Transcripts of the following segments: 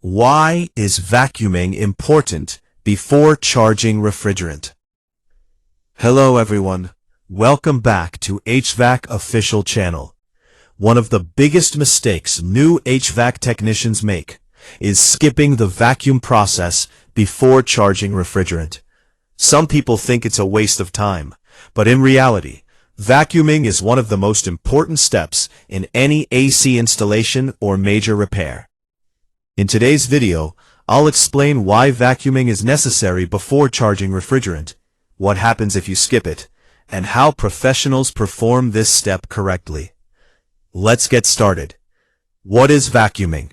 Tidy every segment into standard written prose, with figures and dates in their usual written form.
Why is vacuuming important before charging refrigerant? Hello everyone, welcome back to HVAC official channel. One of the biggest mistakes new HVAC technicians make is skipping the vacuum process before charging refrigerant. Some people think it's a waste of time, but in reality, vacuuming is one of the most important steps in any AC installation or major repair. In today's video, I'll explain why vacuuming is necessary before charging refrigerant, what happens if you skip it, and how professionals perform this step correctly. Let's get started. What is vacuuming?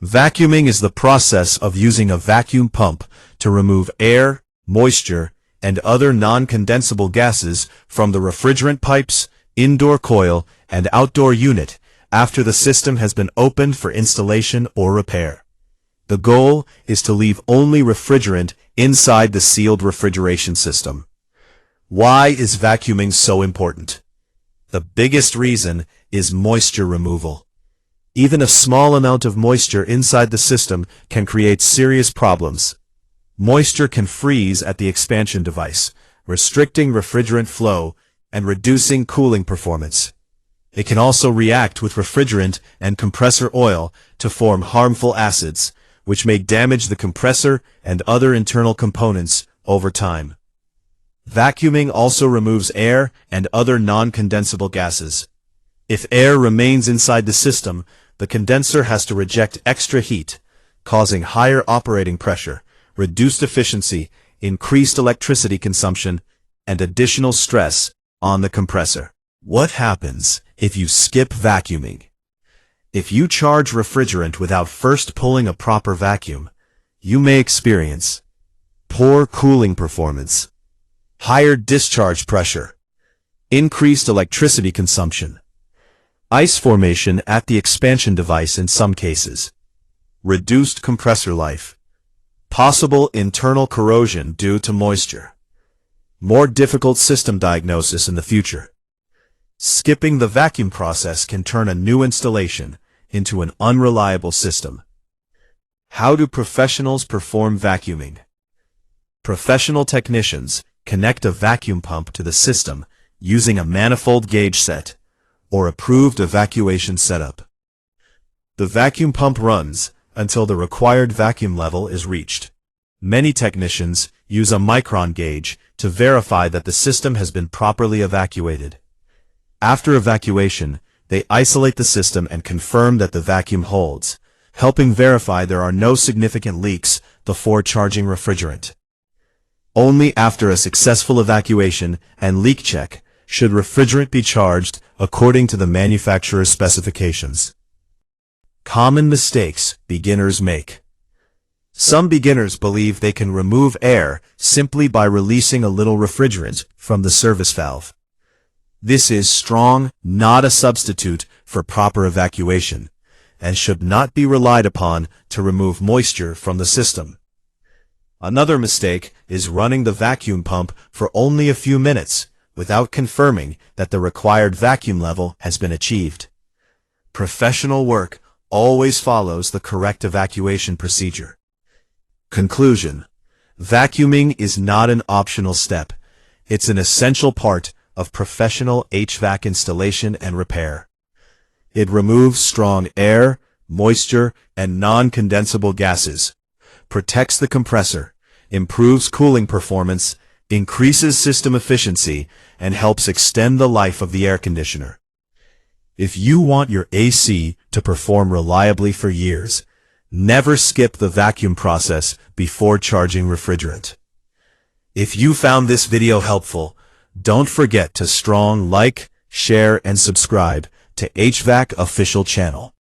Vacuuming is the process of using a vacuum pump to remove air, moisture, and other non-condensable gases from the refrigerant pipes, indoor coil, and outdoor unit after the system has been opened for installation or repair. The goal is to leave only refrigerant inside the sealed refrigeration system. Why is vacuuming so important? The biggest reason is moisture removal. Even a small amount of moisture inside the system can create serious problems. Moisture can freeze at the expansion device, restricting refrigerant flow and reducing cooling performance. It can also react with refrigerant and compressor oil to form harmful acids, which may damage the compressor and other internal components over time. Vacuuming also removes air and other non-condensable gases. If air remains inside the system, the condenser has to reject extra heat, causing higher operating pressure, reduced efficiency, increased electricity consumption, and additional stress on the compressor. What happens if you skip vacuuming? If you charge refrigerant without first pulling a proper vacuum, you may experience poor cooling performance, higher discharge pressure, increased electricity consumption, ice formation at the expansion device in some cases, reduced compressor life, possible internal corrosion due to moisture, more difficult system diagnosis in the future. Skipping the vacuum process can turn a new installation into an unreliable system. How do professionals perform vacuuming? Professional technicians connect a vacuum pump to the system using a manifold gauge set or approved evacuation setup. The vacuum pump runs until the required vacuum level is reached. Many technicians use a micron gauge to verify that the system has been properly evacuated. After evacuation, they isolate the system and confirm that the vacuum holds, helping verify there are no significant leaks before charging refrigerant. Only after a successful evacuation and leak check should refrigerant be charged according to the manufacturer's specifications. Common mistakes beginners make. Some beginners believe they can remove air simply by releasing a little refrigerant from the service valve. This is strong, not a substitute for proper evacuation, and should not be relied upon to remove moisture from the system. Another mistake is running the vacuum pump for only a few minutes without confirming that the required vacuum level has been achieved. Professional work always follows the correct evacuation procedure. Conclusion: vacuuming is not an optional step. It's an essential part of professional HVAC installation and repair. It removes strong air, moisture, and non-condensable gases, protects the compressor, improves cooling performance, increases system efficiency, and helps extend the life of the air conditioner. If you want your AC to perform reliably for years, never skip the vacuum process before charging refrigerant. If you found this video helpful, don't forget to like, share, and subscribe to HVAC official channel.